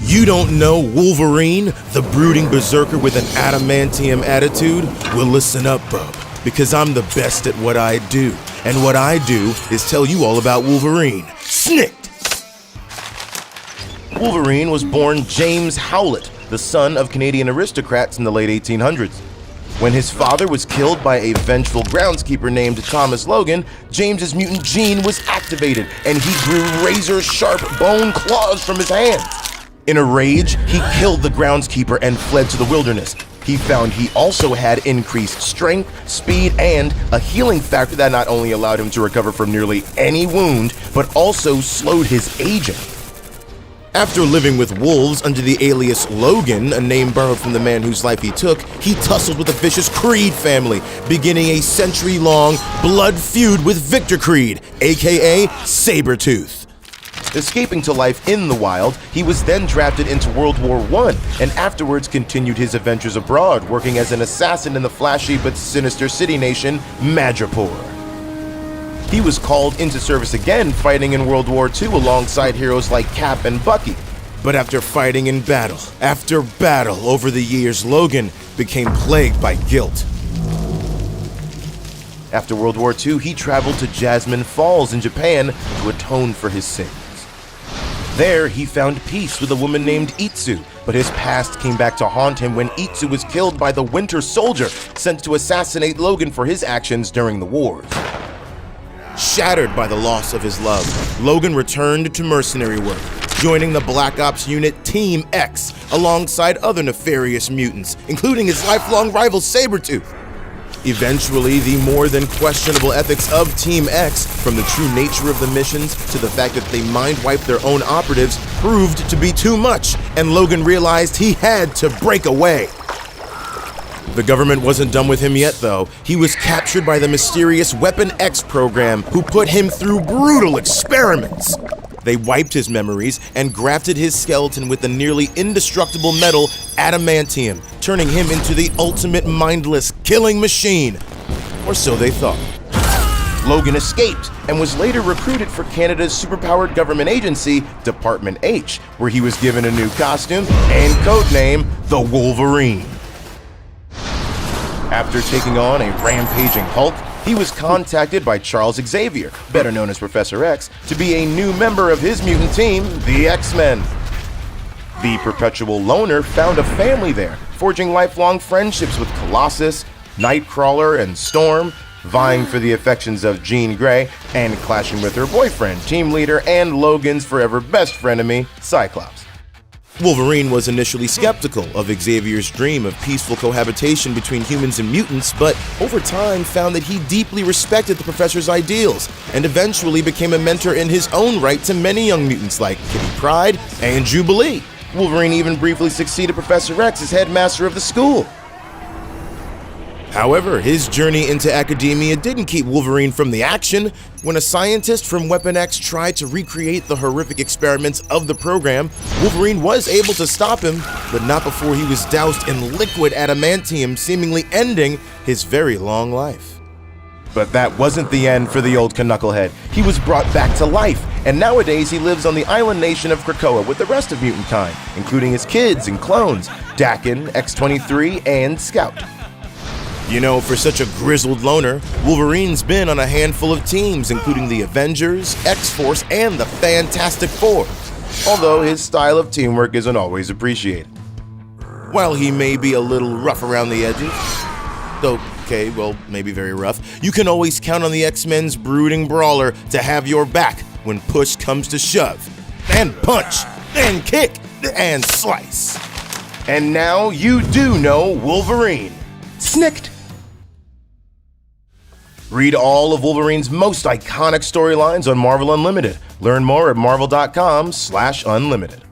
You don't know Wolverine, the brooding berserker with an adamantium attitude? Well, listen up, bub, because I'm the best at what I do. And what I do is tell you all about Wolverine. Snicked! Wolverine was born James Howlett, the son of Canadian aristocrats in the late 1800s. When his father was killed by a vengeful groundskeeper named Thomas Logan, James's mutant gene was activated, and he grew razor-sharp bone claws from his hands. In a rage, he killed the groundskeeper and fled to the wilderness. He found he also had increased strength, speed, and a healing factor that not only allowed him to recover from nearly any wound, but also slowed his aging. After living with wolves under the alias Logan, a name borrowed from the man whose life he took, he tussled with the vicious Creed family, beginning a century-long blood feud with Victor Creed, aka Sabretooth. Escaping to life in the wild, he was then drafted into World War I, and afterwards continued his adventures abroad, working as an assassin in the flashy but sinister city nation, Madripoor. He was called into service again, fighting in World War II alongside heroes like Cap and Bucky. But after fighting in battle after battle over the years, Logan became plagued by guilt. After World War II, he traveled to Jasmine Falls in Japan to atone for his sins. There, he found peace with a woman named Itsu, but his past came back to haunt him when Itsu was killed by the Winter Soldier, sent to assassinate Logan for his actions during the wars. Shattered by the loss of his love, Logan returned to mercenary work, joining the Black Ops unit Team X alongside other nefarious mutants, including his lifelong rival Sabretooth. Eventually, the more than questionable ethics of Team X, from the true nature of the missions to the fact that they mind-wiped their own operatives, proved to be too much, and Logan realized he had to break away. The government wasn't done with him yet, though. He was captured by the mysterious Weapon X program, who put him through brutal experiments. They wiped his memories and grafted his skeleton with the nearly indestructible metal adamantium, turning him into the ultimate mindless killing machine. Or so they thought. Logan escaped and was later recruited for Canada's superpowered government agency, Department H, where he was given a new costume and codename, the Wolverine. After taking on a rampaging Hulk, he was contacted by Charles Xavier, better known as Professor X, to be a new member of his mutant team, the X-Men. The perpetual loner found a family there, forging lifelong friendships with Colossus, Nightcrawler, and Storm, vying for the affections of Jean Grey, and clashing with her boyfriend, team leader, and Logan's forever best frenemy, Cyclops. Wolverine was initially skeptical of Xavier's dream of peaceful cohabitation between humans and mutants, but over time found that he deeply respected the professor's ideals, and eventually became a mentor in his own right to many young mutants like Kitty Pryde and Jubilee. Wolverine even briefly succeeded Professor X as headmaster of the school. However, his journey into academia didn't keep Wolverine from the action. When a scientist from Weapon X tried to recreate the horrific experiments of the program, Wolverine was able to stop him, but not before he was doused in liquid adamantium, seemingly ending his very long life. But that wasn't the end for the old knucklehead. He was brought back to life, and nowadays he lives on the island nation of Krakoa with the rest of mutant kind, including his kids and clones, Dakin, X-23, and Scout. You know, for such a grizzled loner, Wolverine's been on a handful of teams, including the Avengers, X-Force, and the Fantastic Four, although his style of teamwork isn't always appreciated. While he may be a little rough around the edges, okay, well, maybe very rough, you can always count on the X-Men's brooding brawler to have your back when push comes to shove, and punch, and kick, and slice. And now you do know Wolverine. Snicked! Read all of Wolverine's most iconic storylines on Marvel Unlimited. Learn more at marvel.com/unlimited.